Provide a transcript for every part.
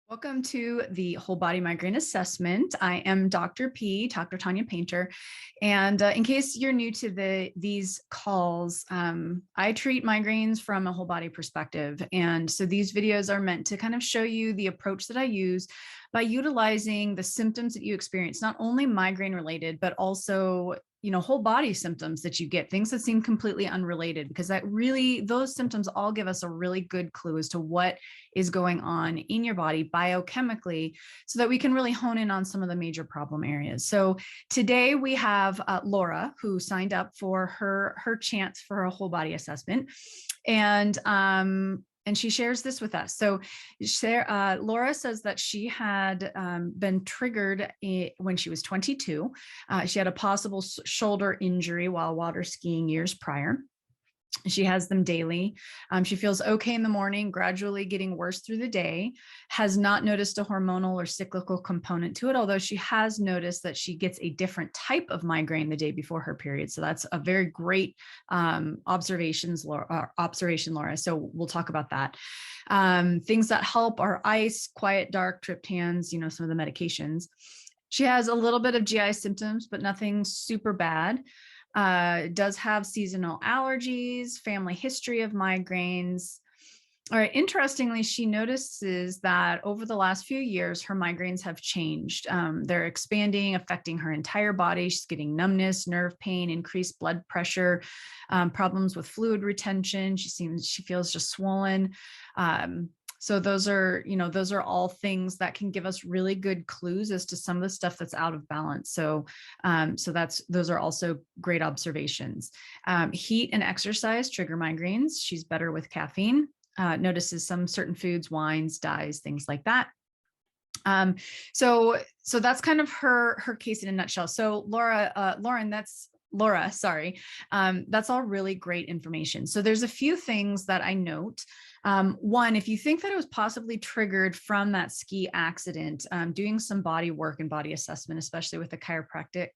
Welcome to the Whole Body Migraine Assessment. I am Dr. P, Dr. Tanya Paynter. And in case you're new to these calls, I treat migraines from a whole body perspective. And so these videos are meant to kind of show you the approach that I use by utilizing the symptoms that you experience, not only migraine related, but also whole body symptoms that you get, things that seem completely unrelated, because those symptoms all give us a really good clue as to what is going on in your body biochemically, so that we can really hone in on some of the major problem areas. So today we have Laura, who signed up for her chance for a whole body assessment. And she shares this with us. So Laura says that she had been triggered when she was 22. She had a possible shoulder injury while water skiing years prior. She has them daily. She feels okay in the morning, gradually getting worse through the day, has not noticed a hormonal or cyclical component to it, although she has noticed that she gets a different type of migraine the day before her period. So that's a very great observation, Laura. So we'll talk about that. Things that help are ice, quiet, dark, triptans, some of the medications. She has a little bit of GI symptoms, but nothing super bad. Does have seasonal allergies, family history of migraines. All right, interestingly, she notices that over the last few years, her migraines have changed. They're expanding, affecting her entire body. She's getting numbness, nerve pain, increased blood pressure, problems with fluid retention. She feels just swollen. So those are all things that can give us really good clues as to some of the stuff that's out of balance. So those are also great observations. Heat and exercise trigger migraines. She's better with caffeine. Notices some certain foods, wines, dyes, things like that. So that's kind of her case in a nutshell. So Laura, sorry. That's all really great information. So there's a few things that I note. One, if you think that it was possibly triggered from that ski accident, doing some body work and body assessment, especially with a chiropractic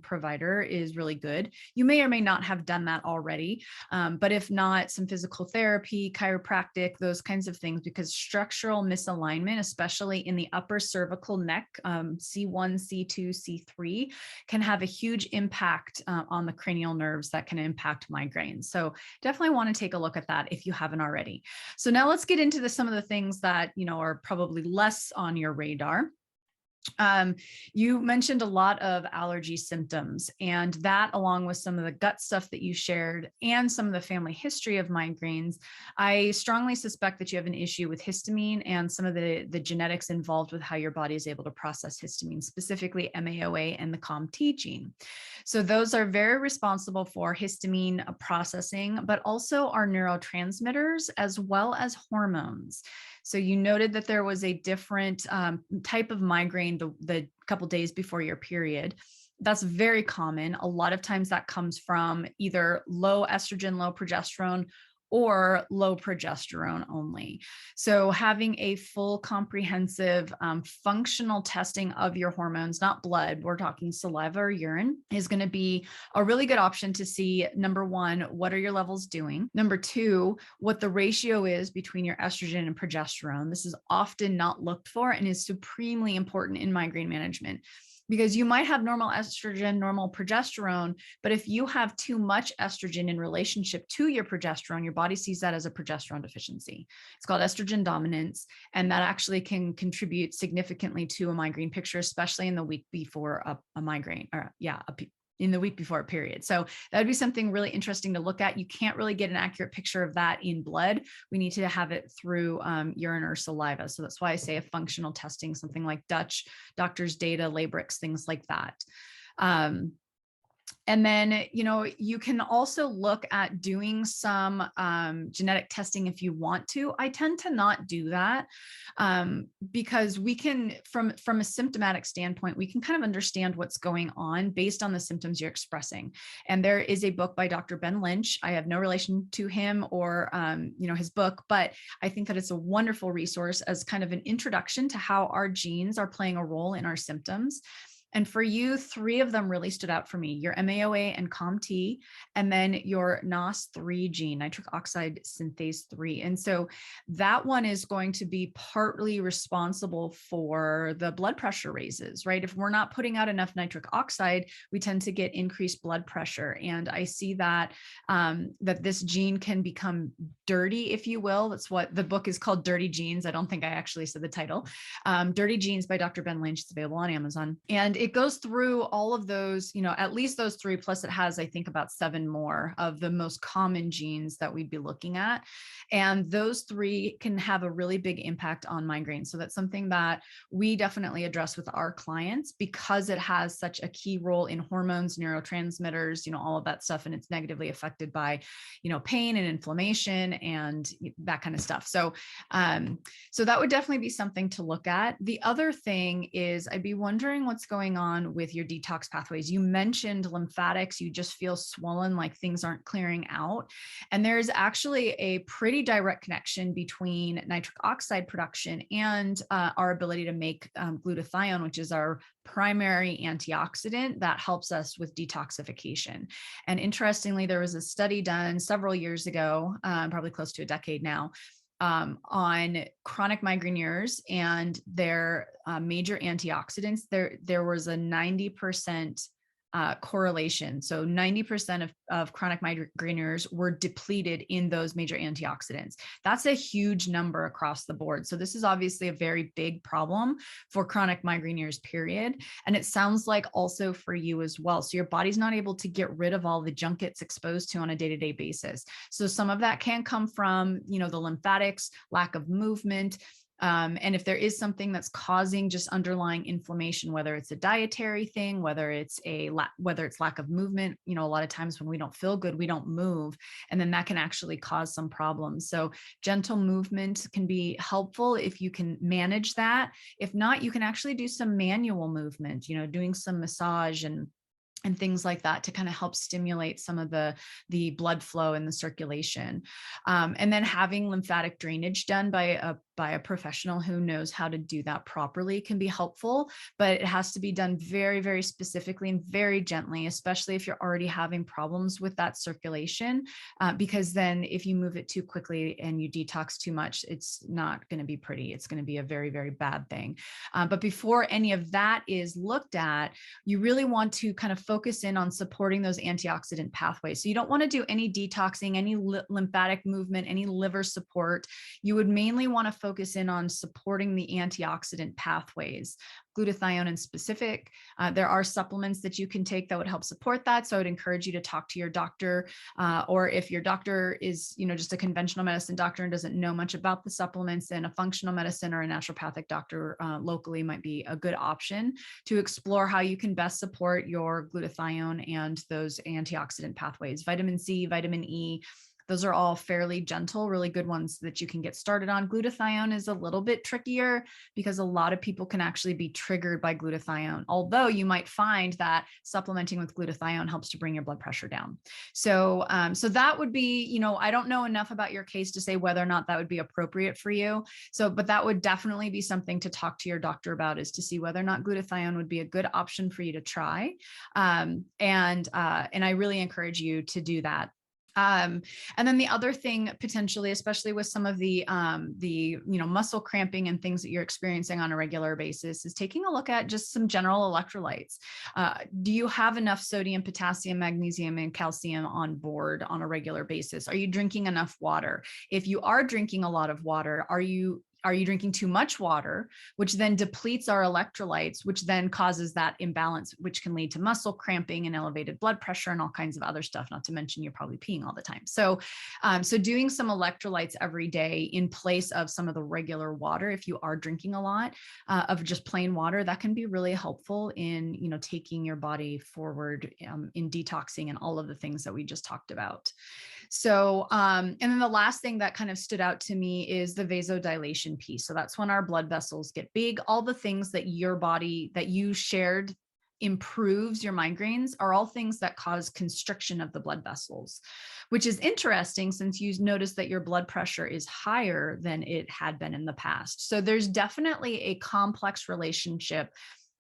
provider, is really good. You may or may not have done that already, but if not, some physical therapy, chiropractic, those kinds of things, because structural misalignment, especially in the upper cervical neck, C1, C2, C3, can have a huge impact on the cranial nerves that can impact migraines. So definitely want to take a look at that if you haven't already. So now let's get into some of the things that, are probably less on your radar. You mentioned a lot of allergy symptoms, and that, along with some of the gut stuff that you shared and some of the family history of migraines, I strongly suspect that you have an issue with histamine and some of the genetics involved with how your body is able to process histamine, specifically MAOA and the COMT gene. So those are very responsible for histamine processing, but also our neurotransmitters as well as hormones. So you noted that there was a different type of migraine the couple days before your period. That's very common. A lot of times that comes from either low estrogen, low progesterone, or low progesterone only. So having a full comprehensive functional testing of your hormones, not blood, we're talking saliva or urine, is going to be a really good option to see, number one, what are your levels doing? Number two, what the ratio is between your estrogen and progesterone. This is often not looked for and is supremely important in migraine management, because you might have normal estrogen, normal progesterone, but if you have too much estrogen in relationship to your progesterone, your body sees that as a progesterone deficiency. It's called estrogen dominance, and that actually can contribute significantly to a migraine picture, especially in the week before a migraine, or in the week before a period. So that would be something really interesting to look at. You can't really get an accurate picture of that in blood. We need to have it through urine or saliva. So that's why I say a functional testing, something like doctor's data, Labrix, things like that. And then, you can also look at doing some genetic testing if you want to. I tend to not do that because we can, from a symptomatic standpoint, we can kind of understand what's going on based on the symptoms you're expressing. And there is a book by Dr. Ben Lynch. I have no relation to him or, his book, but I think that it's a wonderful resource as kind of an introduction to how our genes are playing a role in our symptoms. And for you, 3 of them really stood out for me: your MAOA and COMT, and then your NOS3 gene, nitric oxide synthase 3. And so that one is going to be partly responsible for the blood pressure raises, right? If we're not putting out enough nitric oxide, we tend to get increased blood pressure. And I see that that this gene can become dirty, if you will. That's what the book is called, Dirty Genes. I don't think I actually said the title. Dirty Genes by Dr. Ben Lynch. It's available on Amazon. And it goes through all of those, at least those 3, plus it has, I think, about 7 more of the most common genes that we'd be looking at. And those 3 can have a really big impact on migraine. So that's something that we definitely address with our clients because it has such a key role in hormones, neurotransmitters, all of that stuff. And it's negatively affected by, pain and inflammation and that kind of stuff. So, so that would definitely be something to look at. The other thing is I'd be wondering what's going on with your detox pathways. You mentioned lymphatics. You just feel swollen, like things aren't clearing out. And there's actually a pretty direct connection between nitric oxide production and our ability to make glutathione, which is our primary antioxidant that helps us with detoxification. And interestingly, there was a study done several years ago, probably close to a decade now, on chronic migraineurs and their major antioxidants. There was a 90% correlation. So 90% of chronic migraineurs were depleted in those major antioxidants. That's a huge number across the board. So this is obviously a very big problem for chronic migraineurs, period. And it sounds like also for you as well. So your body's not able to get rid of all the junk it's exposed to on a day-to-day basis. So some of that can come from, the lymphatics, lack of movement. And if there is something that's causing just underlying inflammation, whether it's a dietary thing, whether it's lack of movement, a lot of times when we don't feel good, we don't move, and then that can actually cause some problems. So gentle movement can be helpful if you can manage that. If not, you can actually do some manual movement, doing some massage and things like that to kind of help stimulate some of the blood flow and the circulation. And then having lymphatic drainage done by a professional who knows how to do that properly can be helpful, but it has to be done very, very specifically and very gently, especially if you're already having problems with that circulation, because then if you move it too quickly and you detox too much, it's not going to be pretty. It's going to be a very, very bad thing. But before any of that is looked at, you really want to kind of focus in on supporting those antioxidant pathways. So you don't want to do any detoxing, any lymphatic movement, any liver support. You would mainly want to focus in on supporting the antioxidant pathways, glutathione in specific. There are supplements that you can take that would help support that. So I would encourage you to talk to your doctor, or if your doctor is, just a conventional medicine doctor and doesn't know much about the supplements, then a functional medicine or a naturopathic doctor locally might be a good option to explore how you can best support your glutathione and those antioxidant pathways. Vitamin C, vitamin E, those are all fairly gentle, really good ones that you can get started on. Glutathione is a little bit trickier because a lot of people can actually be triggered by glutathione, although you might find that supplementing with glutathione helps to bring your blood pressure down. So, so that would be, I don't know enough about your case to say whether or not that would be appropriate for you. So, but that would definitely be something to talk to your doctor about, is to see whether or not glutathione would be a good option for you to try. And I really encourage you to do that. And then the other thing potentially, especially with some of the muscle cramping and things that you're experiencing on a regular basis, is taking a look at just some general electrolytes. Do you have enough sodium, potassium, magnesium, and calcium on board on a regular basis? Are you drinking enough water? If you are drinking a lot of water, are you drinking too much water, which then depletes our electrolytes, which then causes that imbalance, which can lead to muscle cramping and elevated blood pressure and all kinds of other stuff, not to mention you're probably peeing all the time. So, so doing some electrolytes every day in place of some of the regular water, if you are drinking a lot of just plain water, that can be really helpful in, taking your body forward in detoxing and all of the things that we just talked about. So, and then the last thing that kind of stood out to me is the vasodilation piece. So that's when our blood vessels get big. All the things that your body, that you shared, improves your migraines are all things that cause constriction of the blood vessels, which is interesting since you notice that your blood pressure is higher than it had been in the past. So there's definitely a complex relationship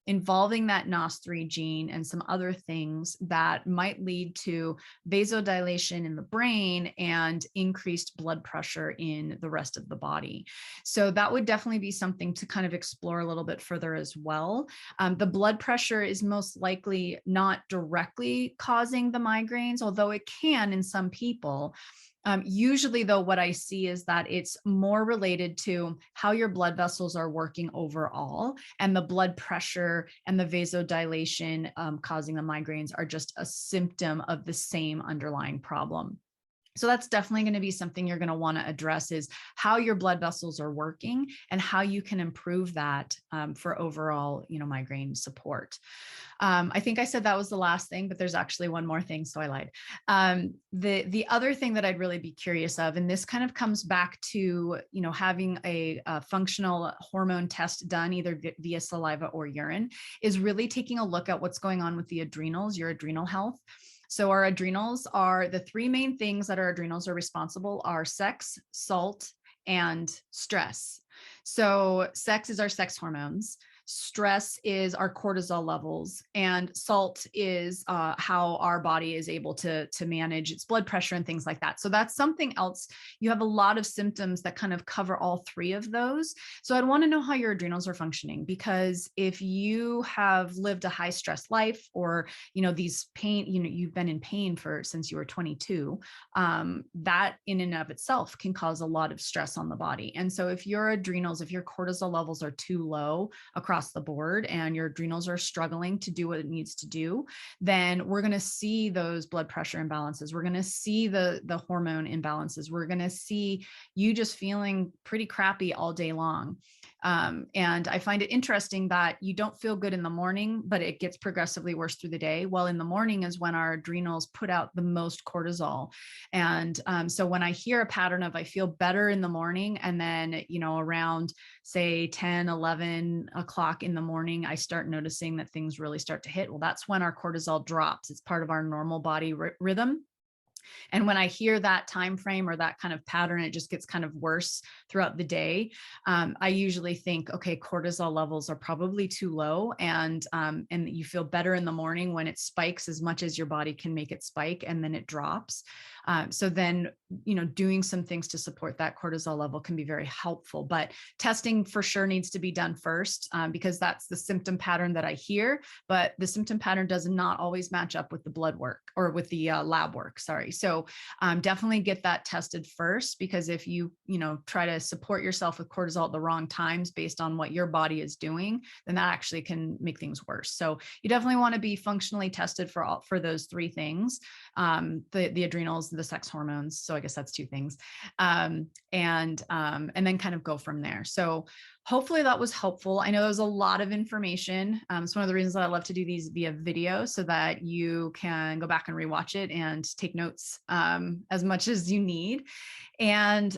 involving that NOS3 gene and some other things that might lead to vasodilation in the brain and increased blood pressure in the rest of the body. So that would definitely be something to kind of explore a little bit further as well. The blood pressure is most likely not directly causing the migraines, although it can in some people. Usually, though, what I see is that it's more related to how your blood vessels are working overall, and the blood pressure and the vasodilation causing the migraines are just a symptom of the same underlying problem. So that's definitely going to be something you're going to want to address, is how your blood vessels are working and how you can improve that for overall, migraine support. I think I said that was the last thing, but there's actually one more thing, so I lied. The other thing that I'd really be curious of, and this kind of comes back to, having a functional hormone test done either via saliva or urine, is really taking a look at what's going on with the adrenals, your adrenal health. So our adrenals are the three main things that our adrenals are responsible are sex, salt, and stress. So sex is our sex hormones. Stress is our cortisol levels, and salt is how our body is able to manage its blood pressure and things like that. So that's something else. You have a lot of symptoms that kind of cover all three of those. So I'd want to know how your adrenals are functioning, because if you have lived a high stress life, or these pain, you've been in pain since you were 22, that in and of itself can cause a lot of stress on the body. And so if your adrenals, if your cortisol levels are too low across the board and your adrenals are struggling to do what it needs to do, then we're going to see those blood pressure imbalances. We're going to see the hormone imbalances. We're going to see you just feeling pretty crappy all day long. And I find it interesting that you don't feel good in the morning, but it gets progressively worse through the day. Well, in the morning is when our adrenals put out the most cortisol. And so when I hear a pattern of I feel better in the morning, and then, around say 10, 11 o'clock in the morning, I start noticing that things really start to hit. Well, that's when our cortisol drops. It's part of our normal body rhythm. And when I hear that time frame or that kind of pattern, it just gets kind of worse throughout the day. I usually think, okay, cortisol levels are probably too low, and you feel better in the morning when it spikes as much as your body can make it spike, and then it drops. So then, doing some things to support that cortisol level can be very helpful. But testing for sure needs to be done first, because that's the symptom pattern that I hear. But the symptom pattern does not always match up with the blood work or with the lab work. Sorry. So definitely get that tested first, because if you try to support yourself with cortisol at the wrong times based on what your body is doing, then that actually can make things worse. So you definitely want to be functionally tested for those three things: the adrenals, the sex hormones. So I guess that's two things, and then kind of go from there. So hopefully that was helpful. I know there was a lot of information. It's one of the reasons that I love to do these via video, so that you can go back and rewatch it and take notes as much as you need. And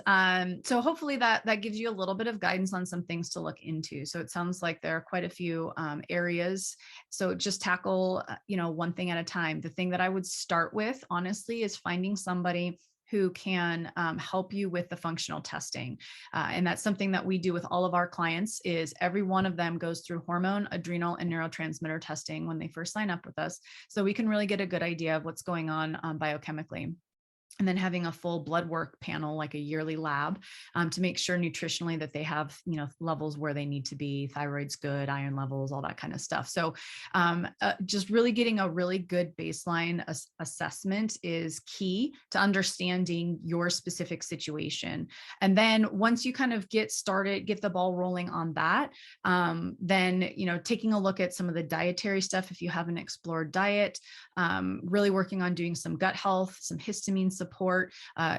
so hopefully that gives you a little bit of guidance on some things to look into. So it sounds like there are quite a few areas. So just tackle, one thing at a time. The thing that I would start with, honestly, is finding somebody who can help you with the functional testing. And that's something that we do with all of our clients. Is every one of them goes through hormone, adrenal, and neurotransmitter testing when they first sign up with us. So we can really get a good idea of what's going on biochemically. And then having a full blood work panel, like a yearly lab, to make sure nutritionally that they have, levels where they need to be, thyroid's good, iron levels, all that kind of stuff. So just really getting a really good baseline assessment is key to understanding your specific situation. And then once you kind of get started, get the ball rolling on that, then, taking a look at some of the dietary stuff, if you haven't explored diet, really working on doing some gut health, some histamine support,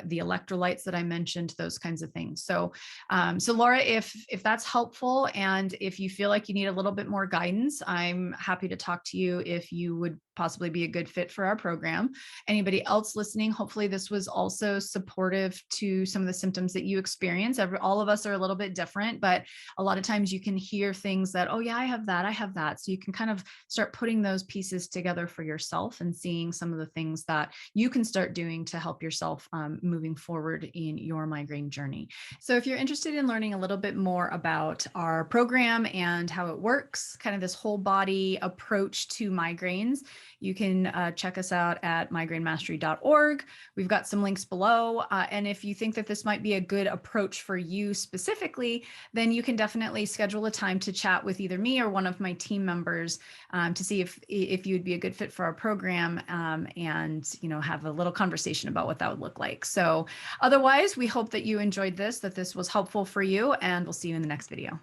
the electrolytes that I mentioned, those kinds of things. So, Laura, if that's helpful, and if you feel like you need a little bit more guidance, I'm happy to talk to you if you would possibly be a good fit for our program. Anybody else listening, hopefully this was also supportive to some of the symptoms that you experience. All of us are a little bit different, but a lot of times you can hear things that, oh yeah, I have that. So you can kind of start putting those pieces together for yourself and seeing some of the things that you can start doing to help help yourself moving forward in your migraine journey. So if you're interested in learning a little bit more about our program and how it works, kind of this whole body approach to migraines, you can check us out at migrainemastery.org. We've got some links below. And if you think that this might be a good approach for you specifically, then you can definitely schedule a time to chat with either me or one of my team members to see if you would be a good fit for our program, and have a little conversation about what that would look like. So otherwise, we hope that you enjoyed this, that this was helpful for you, and we'll see you in the next video.